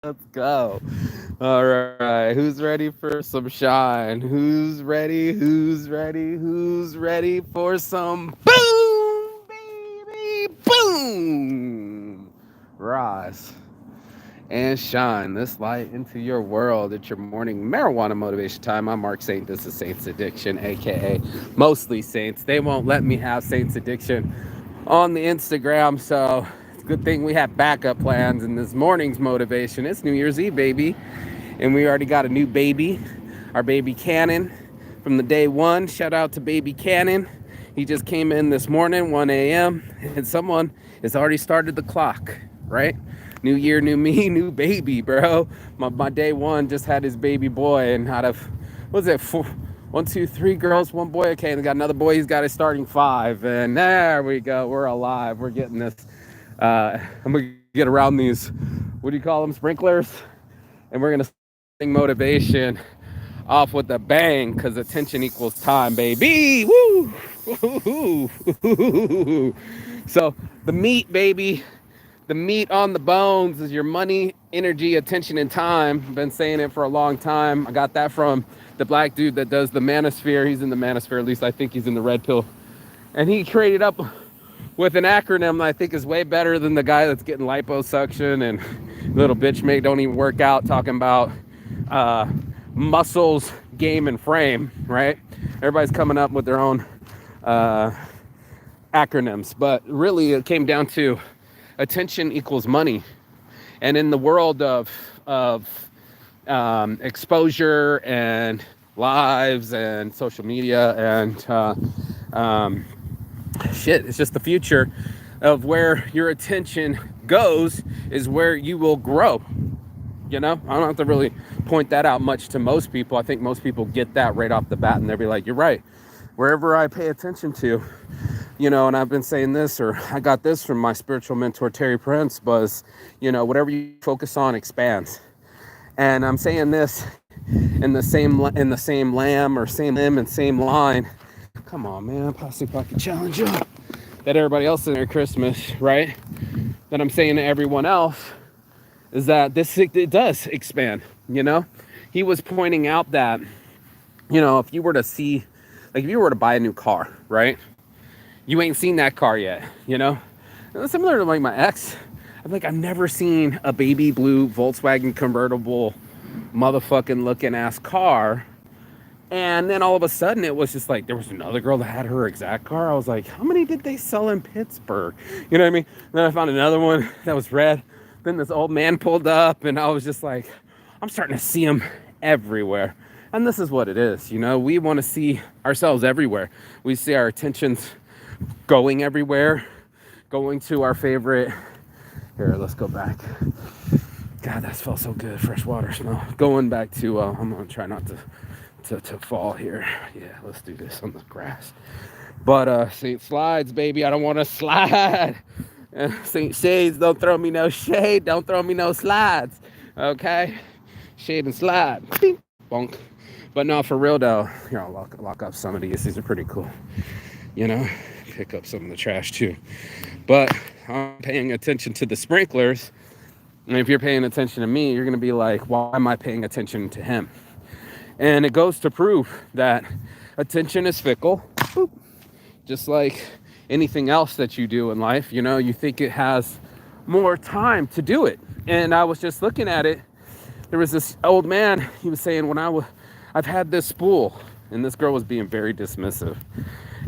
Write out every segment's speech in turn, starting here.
Let's go. All right. Who's ready for some shine? Who's ready? Who's ready? Who's ready for some boom, baby? Boom. Rise and shine this light into your world. It's your morning marijuana motivation time. I'm Mark Saint. This is Saints Addiction, aka Mostly Saints. They won't let me have Saints Addiction on the Instagram, so it's a good thing we have backup plans. And this morning's motivation, it's New Year's Eve, baby. And we already got a new baby, our baby Cannon from the day one. Shout out to baby Cannon. He just came in this morning, 1 a.m., and someone has already started the clock, right? New year, new me, new baby, bro. My day one just had his baby boy, and out of, what was it, four, one, two, three girls, one boy. Okay, and got another boy. He's got his starting five, and there we go. We're alive. We're getting this. I'm gonna get around these. What do you call them? Sprinklers, and we're gonna sing motivation off with a bang, because attention equals time, baby. Woo! So the meat, baby. The meat on the bones is your money, energy, attention, and time. I've been saying it for a long time. I got that from the black dude that does the manosphere. He's in the manosphere, at least I think he's in the red pill. And he created up with an acronym that I think is way better than the guy that's getting liposuction and little bitch mate don't even work out, talking about muscles, game, and frame, right? Everybody's coming up with their own acronyms, but really it came down to attention equals money. And in the world of exposure and lives and social media and shit, it's just the future of where your attention goes is where you will grow. You know, I don't have to really point that out much to most people. I think most people get that right off the bat, and they'll be like, you're right. Wherever I pay attention to, you know, and I've been saying this, or I got this from my spiritual mentor, Terry Prince, was, you know, whatever you focus on expands. And I'm saying this in the same lamb or same limb and same line. Come on, man, Posse Pocket Challenge that everybody else in their Christmas, right? That I'm saying to everyone else is that it does expand, you know? He was pointing out that, you know, if you were to see, like if you were to buy a new car, right? You ain't seen that car yet, you know? Similar to like my ex, I'm like, I've never seen a baby blue Volkswagen convertible motherfucking looking ass car. And then all of a sudden it was just like, there was another girl that had her exact car. I was like, how many did they sell in Pittsburgh? You know what I mean? Then I found another one that was red. Then this old man pulled up and I was just like, I'm starting to see them everywhere. And this is what it is, you know? We want to see ourselves everywhere. We see our attentions going everywhere, going to our favorite. Here, let's go back. God, that felt so good. Fresh water smell. Going back to, I'm going to try not to fall here. Yeah, let's do this on the grass. But St. Slides, baby. I don't want to slide. St. Shades, don't throw me no shade. Don't throw me no slides. Okay? Shade and slide. Bing, bonk. But no, for real though, here, I'll lock up some of these. These are pretty cool. You know, pick up some of the trash too. But I'm paying attention to the sprinklers. And if you're paying attention to me, you're going to be like, why am I paying attention to him? And it goes to prove that attention is fickle. Boop. Just like anything else that you do in life, you know, you think it has more time to do it. And I was just looking at it. There was this old man, he was saying, I've had this spool, and this girl was being very dismissive.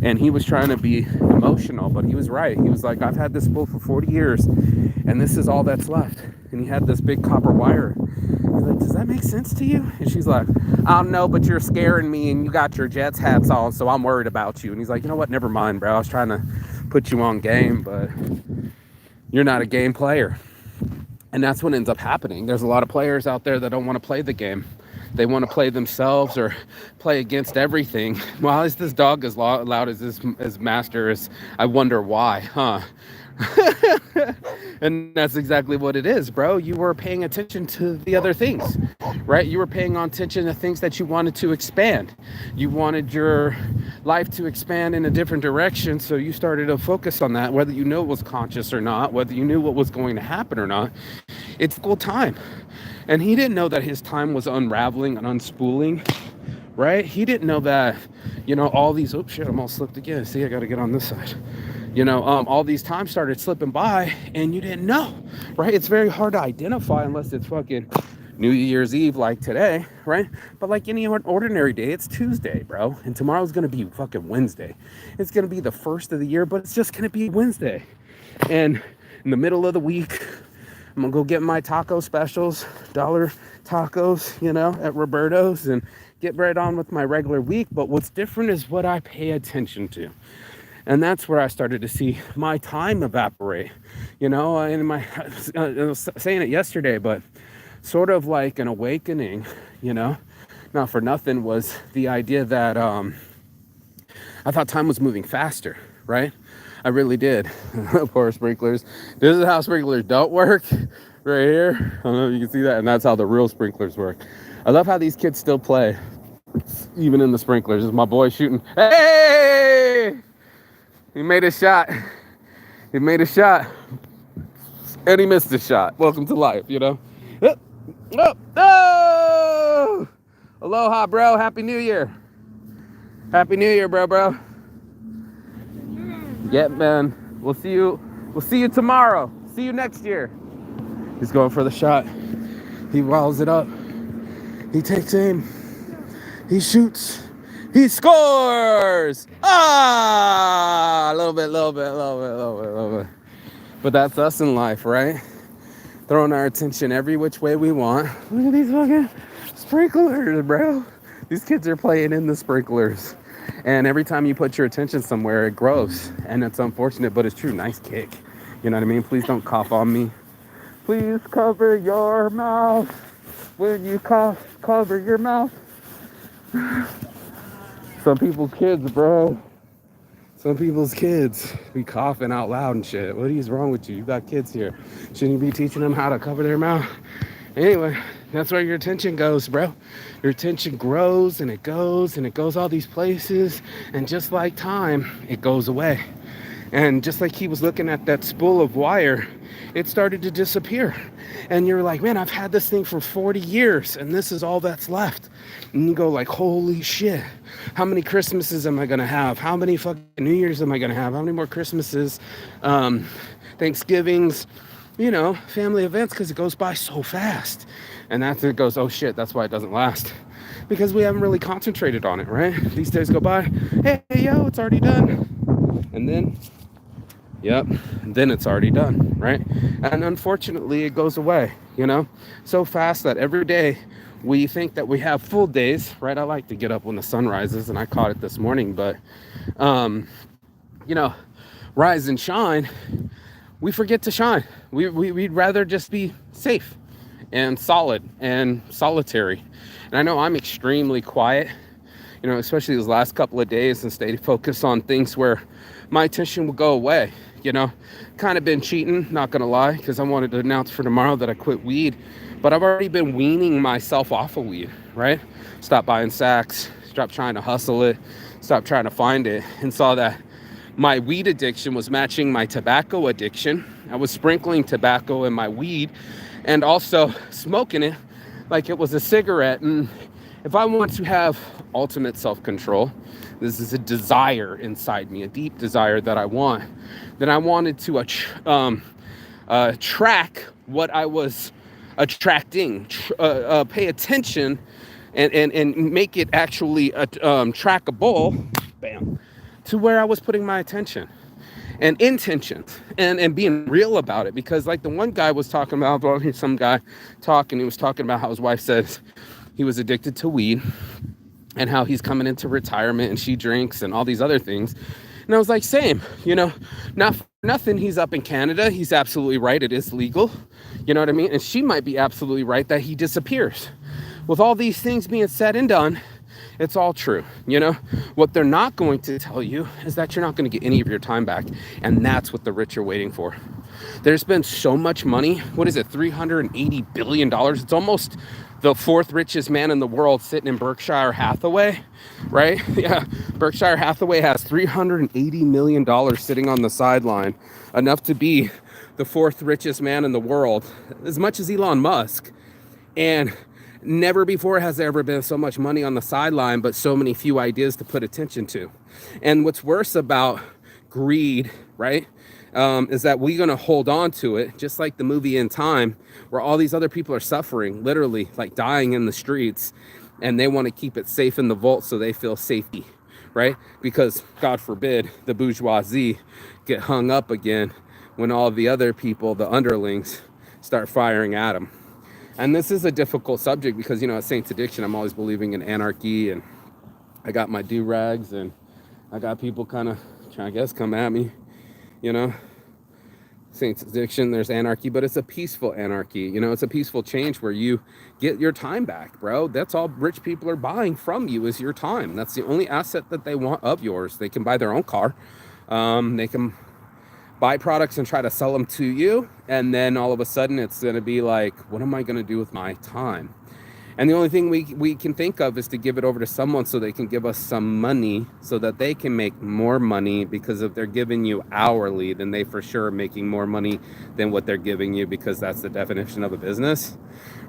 And he was trying to be emotional, but he was right. He was like, I've had this spool for 40 years, and this is all that's left. And he had this big copper wire. He's like, does that make sense to you? And she's like, I don't know, but you're scaring me, and you got your Jets hats on, so I'm worried about you. And he's like, you know what? Never mind, bro. I was trying to put you on game, but you're not a game player. And that's what ends up happening. There's a lot of players out there that don't want to play the game. They want to play themselves or play against everything. Why is this dog as loud as his master is? I wonder why, huh? And that's exactly what it is, bro. You were paying attention to the other things, right? You were paying attention to things that you wanted to expand. You wanted your life to expand in a different direction. So you started to focus on that, whether you know it was conscious or not, whether you knew what was going to happen or not. It's equal time. And he didn't know that his time was unraveling and unspooling, right? He didn't know that, all these, oh shit, I'm all slipped again. See, I got to get on this side. All these times started slipping by and you didn't know, right? It's very hard to identify unless it's fucking New Year's Eve like today, right? But like any ordinary day, it's Tuesday, bro. And tomorrow's going to be fucking Wednesday. It's going to be the first of the year, but it's just going to be Wednesday. And in the middle of the week, I'm going to go get my taco specials, dollar tacos, at Roberto's, and get right on with my regular week. But what's different is what I pay attention to. And that's where I started to see my time evaporate, and I was saying it yesterday, but sort of like an awakening, not for nothing, was the idea that I thought time was moving faster, right? I really did. Poor sprinklers. This is how sprinklers don't work, right here. I don't know if you can see that, and that's how the real sprinklers work. I love how these kids still play, even in the sprinklers. This is my boy shooting. Hey! He made a shot. He made a shot. And he missed a shot. Welcome to life, Oh! Aloha, bro. Happy New Year. Happy New Year, bro. Yeah, man. We'll see you tomorrow. See you next year. He's going for the shot. He walls it up. He takes aim. He shoots. He scores! A little bit. But that's us in life, right? Throwing our attention every which way we want. Look at these fucking sprinklers, bro. These kids are playing in the sprinklers. And every time you put your attention somewhere, it grows. And it's unfortunate, but it's true. Nice kick. You know what I mean? Please don't cough on me. Please cover your mouth. When you cough, cover your mouth. Some people's kids, bro. Some people's kids be coughing out loud and shit. What is wrong with you? You got kids here. Shouldn't you be teaching them how to cover their mouth? Anyway, that's where your attention goes, bro. Your attention grows and it goes all these places. And just like time, it goes away. And just like he was looking at that spool of wire, it started to disappear. And you're like, man, I've had this thing for 40 years and this is all that's left. And you go like, holy shit. How many Christmases am I going to have? How many fucking New Year's am I going to have? How many more Christmases, Thanksgivings, family events? Because it goes by so fast. And that's it goes, oh shit, that's why it doesn't last. Because we haven't really concentrated on it, right? These days go by, hey, yo, it's already done. And then, then it's already done, right? And unfortunately, it goes away, so fast that every day we think that we have full days, right? I like to get up when the sun rises, and I caught it this morning, but, rise and shine, we forget to shine. We'd rather just be safe and solid and solitary. And I know I'm extremely quiet, especially these last couple of days, and stayed focused on things where my attention will go away. Kind of been cheating, not gonna lie, because I wanted to announce for tomorrow that I quit weed, but I've already been weaning myself off of weed, right? Stop buying sacks, stop trying to hustle it, stop trying to find it, and saw that my weed addiction was matching my tobacco addiction. I was sprinkling tobacco in my weed and also smoking it like it was a cigarette. And if I want to have ultimate self-control, this is a desire inside me, a deep desire that I want, then I wanted to track what I was attracting, pay attention and make it actually trackable, bam, to where I was putting my attention and intentions and being real about it. Because like the one guy was talking about, some guy talking, he was talking about how his wife says he was addicted to weed and how he's coming into retirement and she drinks and all these other things. And I was like, same, not for nothing. He's up in Canada. He's absolutely right. It is legal. You know what I mean? And she might be absolutely right that he disappears. With all these things being said and done, It's all true. You know, what they're not going to tell you is that you're not going to get any of your time back. And that's what the rich are waiting for. There's been so much money. What is it? $380 billion. It's almost the fourth richest man in the world sitting in Berkshire Hathaway, right? Yeah. Berkshire Hathaway has $380 million sitting on the sideline, enough to be the fourth richest man in the world, as much as Elon Musk. And never before has there ever been so much money on the sideline, but so many few ideas to put attention to. And what's worse about greed, right, is that we're going to hold on to it, just like the movie In Time, where all these other people are suffering, literally like dying in the streets, and they want to keep it safe in the vault so they feel safety, right? Because God forbid the bourgeoisie get hung up again when all the other people, the underlings, start firing at them. And this is a difficult subject because, you know, at Saints Addiction, I'm always believing in anarchy, and I got my do-rags, and I got people kind of trying, I guess, come at me, you know. Saints Addiction, there's anarchy, but it's a peaceful anarchy. You know, it's a peaceful change where you get your time back, bro. That's all rich people are buying from you is your time. That's the only asset that they want of yours. They can buy their own car. They can buy products and try to sell them to you, and then all of a sudden it's going to be like, what am I going to do with my time? And the only thing we can think of is to give it over to someone so they can give us some money so that they can make more money, because if they're giving you hourly, then they for sure are making more money than what they're giving you, because that's the definition of a business.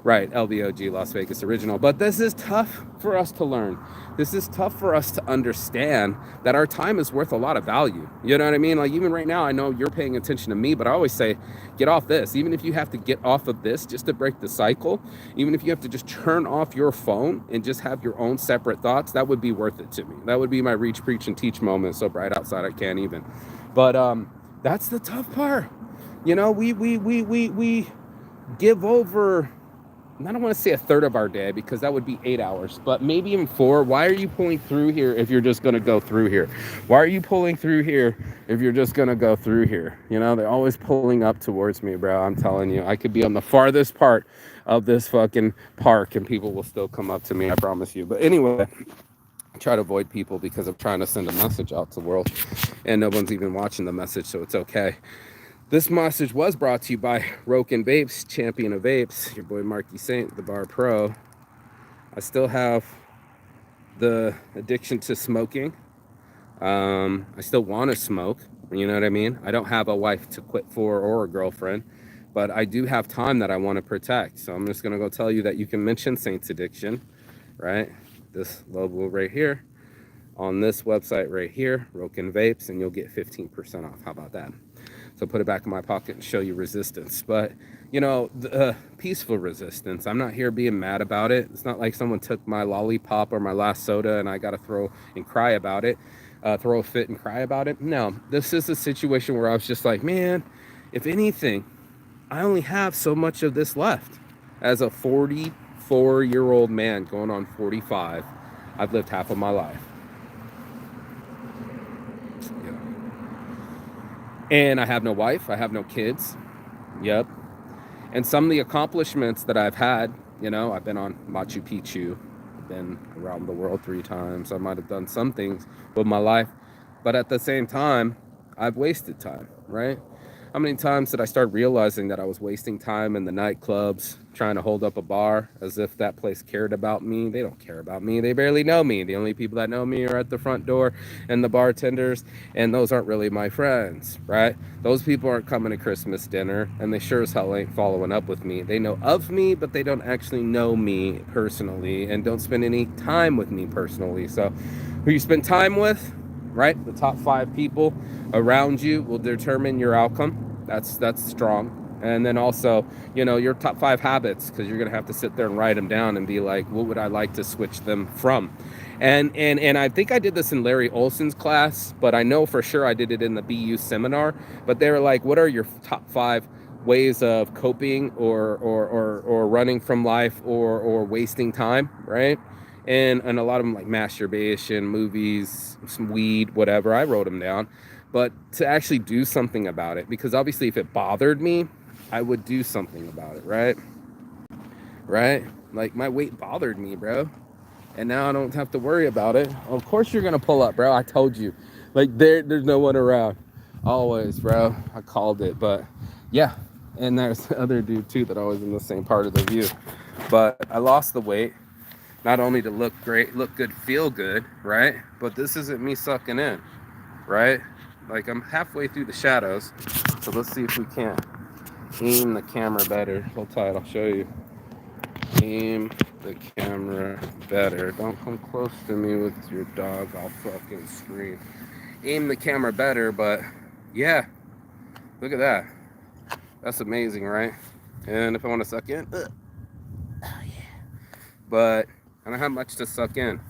Right, LVOG, Las Vegas Original. But this is tough for us to learn. This is tough for us to understand that our time is worth a lot of value. You know what I mean? Like, even right now, I know you're paying attention to me, but I always say, get off this. Even if you have to get off of this just to break the cycle, even if you have to just turn off your phone and just have your own separate thoughts, that would be worth it to me. That would be my reach, preach, and teach moment. So bright outside, I can't even. But that's the tough part. You know, we give over, I don't want to say a third of our day, because that would be 8 hours, but maybe even 4. Why are you pulling through here if you're just going to go through here? Why are you pulling through here if you're just going to go through here? You know, they're always pulling up towards me, bro. I'm telling you, I could be on the farthest part of this fucking park and people will still come up to me, I promise you. But anyway, I try to avoid people because I'm trying to send a message out to the world, and no one's even watching the message, so it's okay. This message was brought to you by Roken Vapes, champion of vapes, your boy Marky Saint, the Bar Pro. I still have the addiction to smoking. I still want to smoke, you know what I mean? I don't have a wife to quit for or a girlfriend, but I do have time that I want to protect. So I'm just going to go tell you that you can mention Saints Addiction, right? This logo right here, on this website right here, Roken Vapes, and you'll get 15% off. How about that? So put it back in my pocket and show you resistance. But, you know, the peaceful resistance. I'm not here being mad about it. It's not like someone took my lollipop or my last soda and I got to throw and cry about it, throw a fit and cry about it. No, this is a situation where I was just like, man, if anything, I only have so much of this left. As a 44-year-old man going on 45, I've lived half of my life. And I have no wife, I have no kids. Yep. And some of the accomplishments that I've had, you know, I've been on Machu Picchu, I've been around the world 3 times. I might have done some things with my life, but at the same time, I've wasted time, right? How many times did I start realizing that I was wasting time in the nightclubs, trying to hold up a bar as if that place cared about me? They don't care about me. They barely know me. The only people that know me are at the front door and the bartenders, and those aren't really my friends, right? Those people aren't coming to Christmas dinner, and they sure as hell ain't following up with me. They know of me, but they don't actually know me personally and don't spend any time with me personally. So who you spend time with, right? The top 5 people around you will determine your outcome. That's strong. And then also, you know, your top 5 habits, because you're gonna have to sit there and write them down and be like, what would I like to switch them from? And I think I did this in Larry Olson's class, but I know for sure I did it in the BU seminar. But they were like, what are your top 5 ways of coping or running from life or wasting time, right? And a lot of them, like masturbation, movies, some weed, whatever. I wrote them down. But to actually do something about it, because obviously if it bothered me, I would do something about it, right? Right? Like my weight bothered me, bro. and now I don't have to worry about it. Of course you're gonna pull up, bro. I told you. Like there's no one around. Always, bro. I called it. But yeah. And there's the other dude too that I was in the same part of the view. But I lost the weight, not only to look great, look good, feel good, right? But this isn't me sucking in, right? Like I'm halfway through the shadows. So let's see if we can't aim the camera better. Hold tight, I'll show you. Aim the camera better. Don't come close to me with your dog. I'll fucking scream. Aim the camera better, but yeah, look at that. That's amazing, right? And if I want to suck in, oh yeah. But I don't have much to suck in.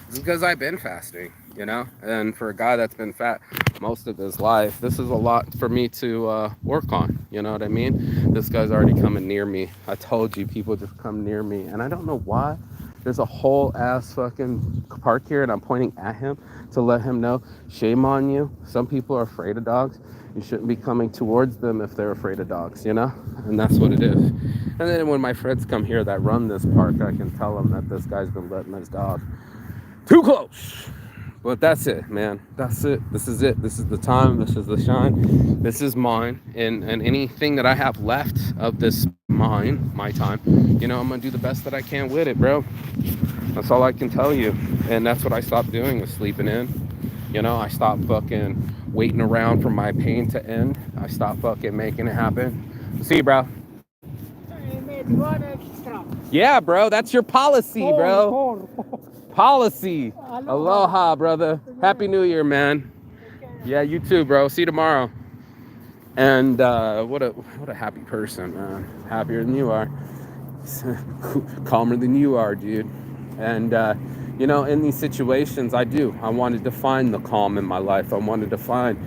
It's because I've been fasting, you know? And for a guy that's been fat most of his life, this is a lot for me to work on, you know what I mean? This guy's already coming near me. I told you, people just come near me, and I don't know why. There's a whole ass fucking park here, and I'm pointing at him to let him know, shame on you. Some people are afraid of dogs. You shouldn't be coming towards them if they're afraid of dogs, you know? And that's what it is. And then when my friends come here that run this park, I can tell them that this guy's been letting his dog too close. But that's it, man. That's it. This is it. This is the time. This is the shine. This is mine. And anything that I have left of this my time, you know, I'm going to do the best that I can with it, bro. That's all I can tell you. And that's what I stopped doing, was sleeping in. You know, I stopped fucking waiting around for my pain to end. I stopped fucking making it happen. See you, bro. Yeah, bro. That's your policy, bro. Policy. Aloha, brother. Happy New Year, man. Yeah, you too, bro. See you tomorrow. And what a happy person, man. Happier than you are. Calmer than you are, dude. And you know, in these situations, I wanted to find the calm in my life. I wanted to find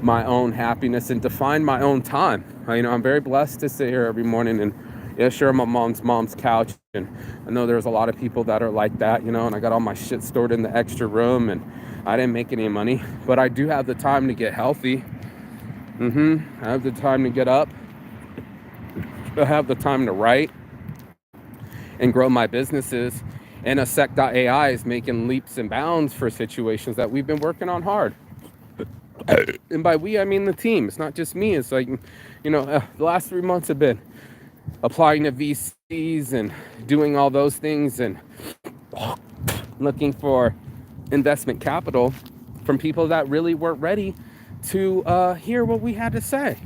my own happiness and to find my own time. You know, I'm very blessed to sit here every morning and, yeah, sure, I'm on mom's couch, and I know there's a lot of people that are like that, you know, and I got all my shit stored in the extra room, and I didn't make any money, but I do have the time to get healthy. I have the time to get up. I have the time to write and grow my businesses. And a sec.ai is making leaps and bounds for situations that we've been working on hard. And by we, I mean the team. It's not just me. It's like, you know, the last 3 months have been applying to VCs and doing all those things and looking for investment capital from people that really weren't ready to hear what we had to say,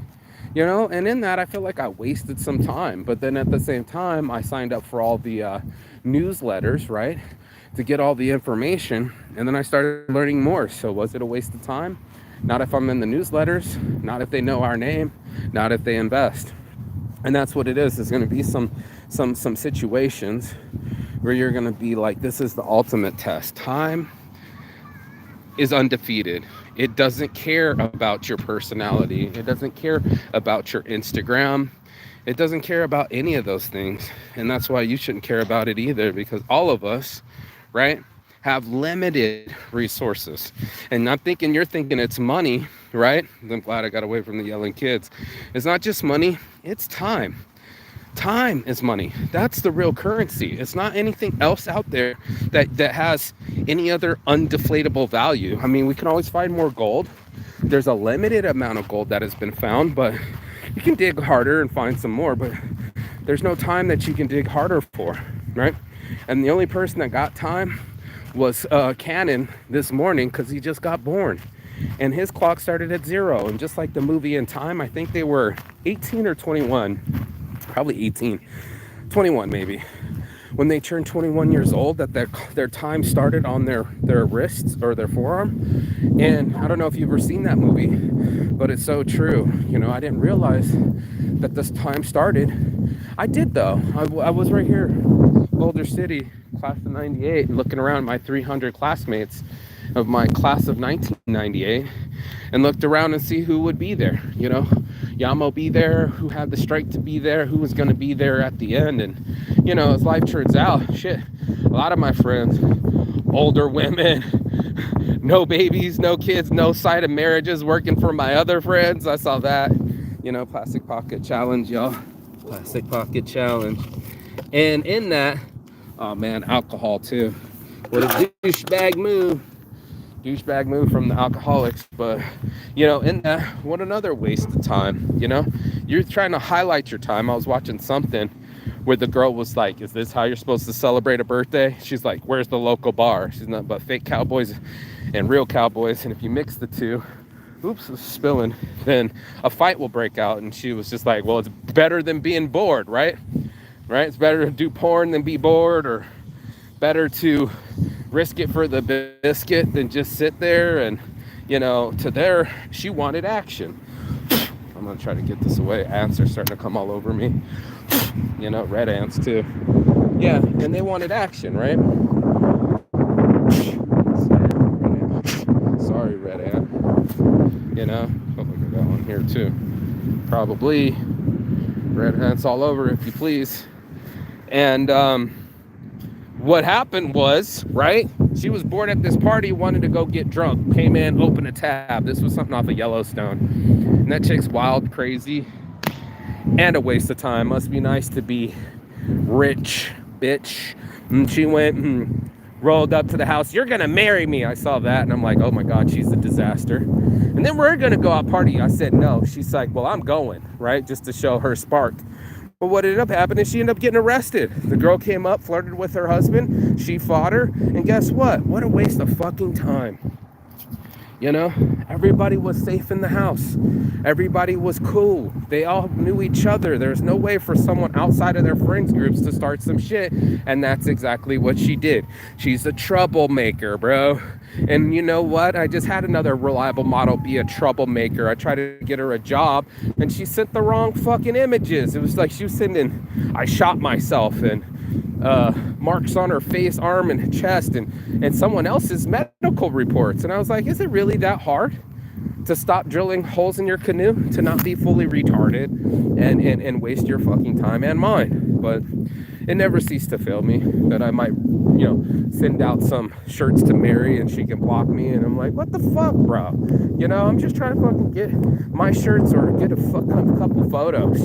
you know. And in that, I feel like I wasted some time. But then at the same time, I signed up for all the newsletters, right, to get all the information, and then I started learning more. So was it a waste of time? Not if I'm in the newsletters, not if they know our name, not if they invest. And that's what it is. There's going to be some situations where you're going to be like, this is the ultimate test. Time is undefeated. It doesn't care about your personality. It doesn't care about your Instagram. It doesn't care about any of those things. And that's why you shouldn't care about it either, because all of us, right, have limited resources. And I'm thinking you're thinking it's money, right? I'm glad I got away from the yelling kids. It's not just money, it's time. Time is money. That's the real currency. It's not anything else out there that has any other undeflatable value. I mean, we can always find more gold. There's a limited amount of gold that has been found, but you can dig harder and find some more, but there's no time that you can dig harder for, right? And the only person that got time was Cannon this morning, because he just got born. And his clock started at 0. And just like the movie In Time, I think they were 18 or 21. Probably 18. 21 maybe. When they turned 21 years old, that their time started on their wrists or their forearm. And I don't know if you've ever seen that movie, but it's so true. You know, I didn't realize that this time started. I did, though. I was right here, Boulder City, class of 98, looking around my 300 classmates of my class of 1998, and looked around and see who would be there. You know, Yamo be there, who had the strike to be there, who was going to be there at the end. And, you know, as life turns out, shit, a lot of my friends, older women, no babies, no kids, no sight of marriages, working for my other friends. I saw that, you know, plastic pocket challenge, y'all. Plastic pocket challenge. And in that, Oh man, alcohol too. What a douchebag move from the alcoholics. But in that, what another waste of time. You're trying to highlight your time. I was watching something where the girl was like, is this how you're supposed to celebrate a birthday? She's like, where's the local bar? She's not but fake cowboys and real cowboys, and if you mix the two, oops, it's spilling, then a fight will break out. And she was just like, well, it's better than being bored, right? It's better to do porn than be bored, or better to risk it for the biscuit than just sit there. And she wanted action. I'm gonna try to get this away. Ants are starting to come all over me. Red ants too. Yeah, and they wanted action, right? Sorry, red ant. Hope I got one here too. Probably red ants all over, if you please. And what happened was, right? She was bored at this party, wanted to go get drunk. Came in, opened a tab. This was something off of Yellowstone. And that chick's wild, crazy, and a waste of time. Must be nice to be rich, bitch. And she went and rolled up to the house. You're gonna marry me. I saw that, and I'm like, oh my God, she's a disaster. And then we're gonna go out party. I said no. She's like, well, I'm going, right? Just to show her spark. But what ended up happening is she ended up getting arrested. The girl came up, flirted with her husband. She fought her. And guess what? What a waste of fucking time. Everybody was safe in the house. Everybody was cool. They all knew each other. There's no way for someone outside of their friends groups to start some shit. And that's exactly what she did. She's a troublemaker, bro. And you know what? I just had another reliable model be a troublemaker. I tried to get her a job, and she sent the wrong fucking images. It was like she was sending, I shot myself, and marks on her face, arm, and chest, and someone else's medical reports. And I was like, is it really that hard to stop drilling holes in your canoe, to not be fully retarded and waste your fucking time and mine? But it never ceased to fail me that I might, send out some shirts to Mary and she can block me. And I'm like, what the fuck, bro? I'm just trying to fucking get my shirts or get a couple photos,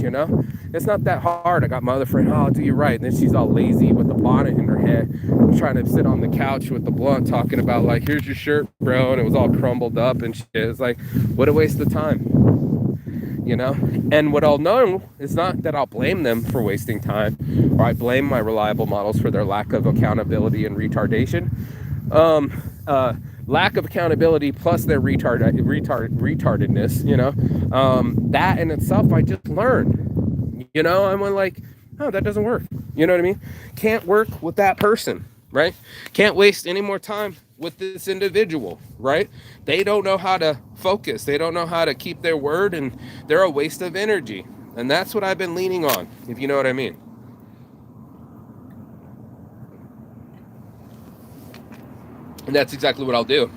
It's not that hard. I got my other friend, oh, I'll do you right. And then she's all lazy with the bonnet in her head, trying to sit on the couch with the blunt, talking about like, here's your shirt, bro. And it was all crumbled up and shit. It's like, what a waste of time. And what I'll know is not that I'll blame them for wasting time, or I blame my reliable models for their lack of accountability and retardation. Lack of accountability plus their retardedness, that in itself, I just learned, I'm like, oh, that doesn't work. You know what I mean? Can't work with that person, right? Can't waste any more time with this individual, right? They don't know how to focus. They don't know how to keep their word, and they're a waste of energy. And that's what I've been leaning on, if you know what I mean. And that's exactly what I'll do.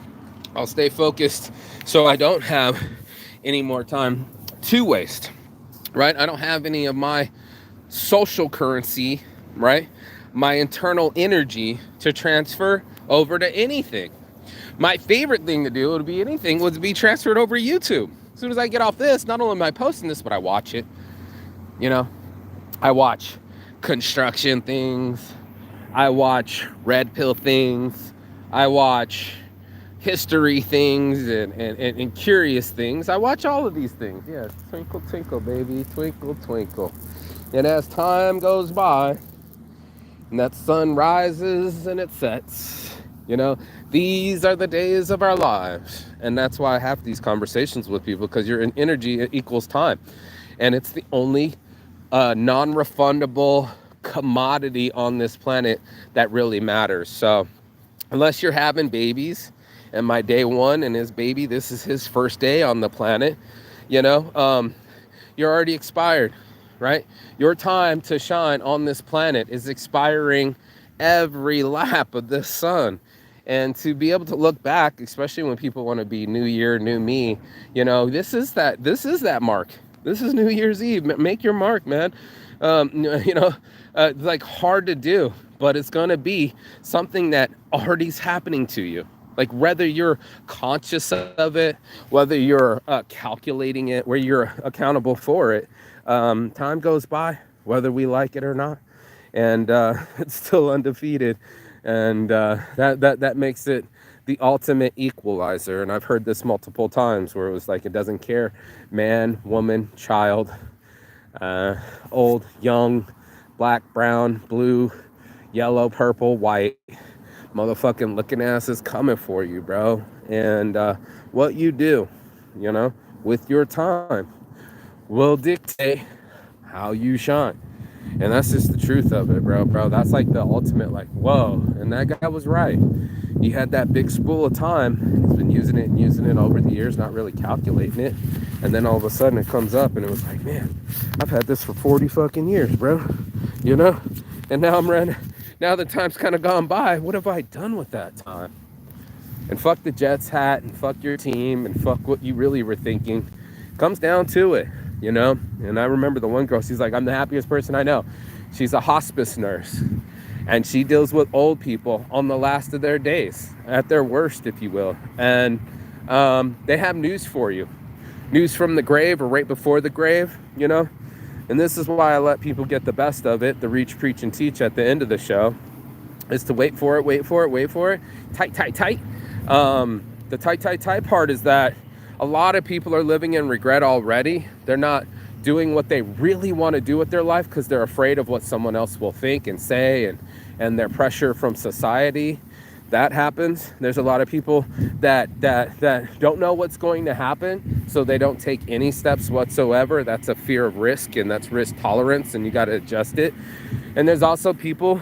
I'll stay focused so I don't have any more time to waste, right? I don't have any of my social currency, right? My internal energy to transfer over to anything. My favorite thing to do would be anything would be transferred over to YouTube. As soon as I get off this, not only am I posting this, but I watch it. I watch construction things. I watch red pill things. I watch history things and curious things. I watch all of these things. Yeah, twinkle, twinkle, baby, twinkle, twinkle. And as time goes by, and that sun rises and it sets, these are the days of our lives. And that's why I have these conversations with people, because your energy equals time. And it's the only non-refundable commodity on this planet that really matters. So unless you're having babies, and my day one and his baby, this is his first day on the planet, you're already expired, right? Your time to shine on this planet is expiring every lap of the sun. And to be able to look back, especially when people want to be new year, new me, this is that mark. This is New Year's Eve. Make your mark, man. It's like hard to do, but it's going to be something that already is happening to you. Like whether you're conscious of it, whether you're calculating it, where you're accountable for it, time goes by, whether we like it or not. and it's still undefeated, and that makes it the ultimate equalizer. And I've heard this multiple times where it was like it doesn't care, man, woman, child, uh, old, young, black, brown, blue, yellow, purple, white. Motherfucking looking ass is coming for you, bro. And what you do, you know, with your time will dictate how you shine. And that's just the truth of it, bro. That's like the ultimate, like, whoa. And that guy was right. He had that big spool of time. He's been using it and using it over the years, not really calculating it. And then all of a sudden it comes up and it was like, man, I've had this for 40 fucking years, bro. You know? And now I'm running. Now the time's kind of gone by. What have I done with that time? And fuck the Jets hat and fuck your team and fuck what you really were thinking. Comes down to it, you know? And I remember the one girl, she's like, I'm the happiest person I know. She's a hospice nurse. And she deals with old people on the last of their days, at their worst, if you will. And they have news for you. News from the grave or right before the grave, you know? And this is why I let people get the best of it, the reach, preach, and teach at the end of the show, is to wait for it. Tight. The tight part is that a lot of people are living in regret already. They're not doing what they really want to do with their life because they're afraid of what someone else will think and say, and their pressure from society. That happens. There's a lot of people that don't know what's going to happen, so they don't take any steps whatsoever. That's a fear of risk, and that's risk tolerance, and you got to adjust it. And there's also people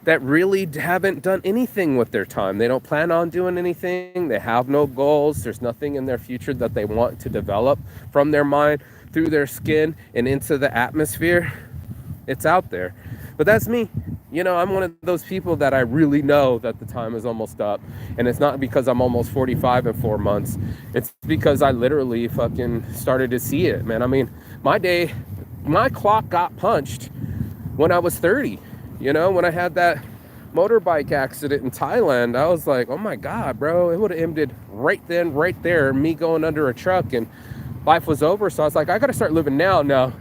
that really haven't done anything with their time. They don't plan on doing anything. They have no goals. There's nothing in their future that they want to develop from their mind through their skin and into the atmosphere. It's out there. But that's me. You know, I'm one of those people that I really know that the time is almost up. And it's not because I'm almost 45 in 4 months. It's because I literally fucking started to see it, man. I mean, my clock got punched when I was 30. You know, when I had that motorbike accident in Thailand, I was like, oh my God, bro, it would have ended right then, right there, me going under a truck, and life was over. So I was like, I got to start living now. Now,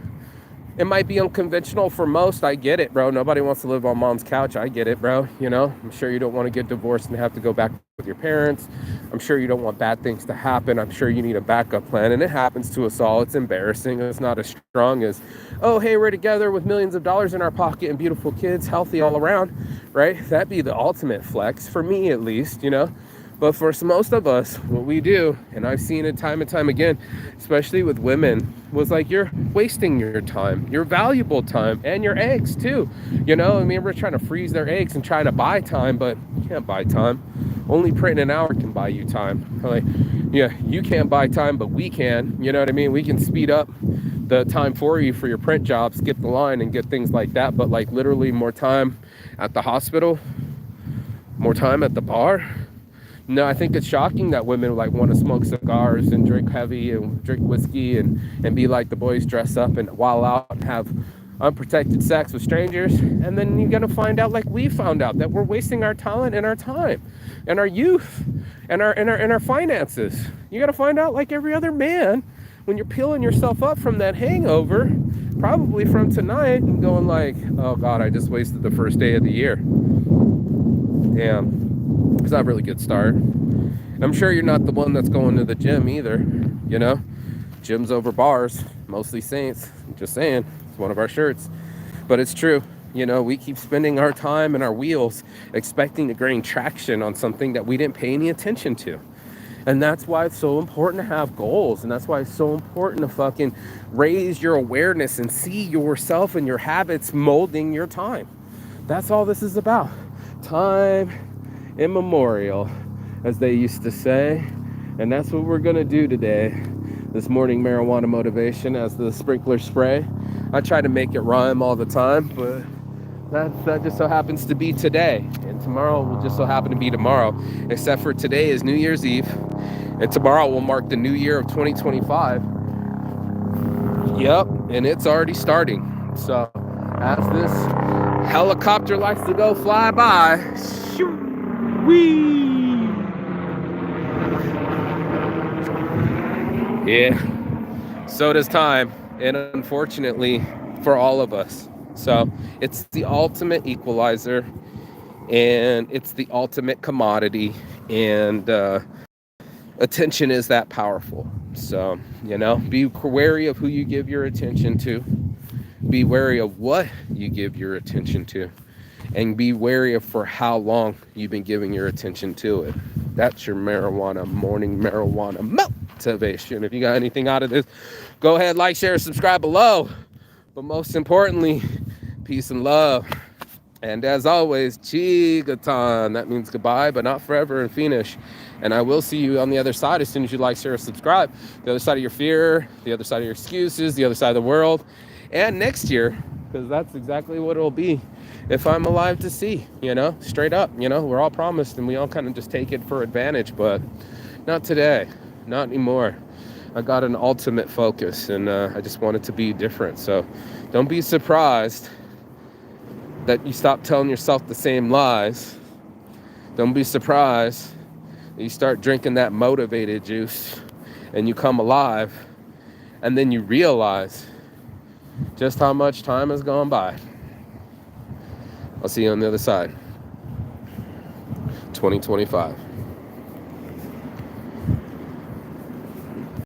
it might be unconventional for most. I get it, bro. Nobody wants to live on mom's couch. I get it, bro. You know, I'm sure you don't want to get divorced and have to go back with your parents. I'm sure you don't want bad things to happen. I'm sure you need a backup plan, and it happens to us all. It's embarrassing. It's not as strong as, oh, hey, we're together with millions of dollars in our pocket and beautiful kids, healthy all around, right? That'd be the ultimate flex, for me at least, you know? But for most of us, what we do, and I've seen it time and time again, especially with women, was like, you're wasting your time, your valuable time, and your eggs too. You know, I mean, we're trying to freeze their eggs and trying to buy time, but you can't buy time. Only printing an hour can buy you time. Like, yeah, you can't buy time, but we can. You know what I mean? We can speed up the time for you for your print job, skip the line and get things like that. But like literally more time at the hospital, more time at the bar. No, I think it's shocking that women like want to smoke cigars and drink heavy and drink whiskey and be like the boys, dress up and while out and have unprotected sex with strangers. And then you're gonna find out, like we found out, that we're wasting our talent and our time and our youth and our finances. You gotta find out, like every other man, when you're peeling yourself up from that hangover, probably from tonight, and going like, oh God, I just wasted the first day of the year. Damn. It's not a really good start. I'm sure you're not the one that's going to the gym either, you know? Gyms over bars, mostly saints. I'm just saying, it's one of our shirts. But it's true. You know, we keep spending our time and our wheels expecting to gain traction on something that we didn't pay any attention to. And that's why it's so important to have goals. And that's why it's so important to fucking raise your awareness and see yourself and your habits molding your time. That's all this is about. Time immemorial, as they used to say. And that's what we're gonna do today. This morning marijuana motivation as the sprinkler spray. I try to make it rhyme all the time, but that just so happens to be today. And tomorrow will just so happen to be tomorrow. Except for today is New Year's Eve. And tomorrow will mark the new year of 2025. Yep, and it's already starting. So as this helicopter likes to go fly by, shoo, wee. Yeah, so does time. And unfortunately for all of us. So it's the ultimate equalizer, and it's the ultimate commodity, and attention is that powerful. So, be wary of who you give your attention to. Be wary of what you give your attention to. And be wary of for how long you've been giving your attention to it. That's your morning marijuana motivation. If you got anything out of this, go ahead, like, share, subscribe below. But most importantly, peace and love. And as always, Chigatan. That means goodbye, but not forever, and finish. And I will see you on the other side as soon as you like, share, subscribe. The other side of your fear, the other side of your excuses, the other side of the world. And next year, because that's exactly what it'll be if I'm alive to see, straight up. We're all promised, and we all kind of just take it for advantage, but not today, not anymore. I got an ultimate focus, and I just want it to be different. So don't be surprised that you stop telling yourself the same lies. Don't be surprised that you start drinking that motivated juice and you come alive, and then you realize just how much time has gone by. I'll see you on the other side. 2025.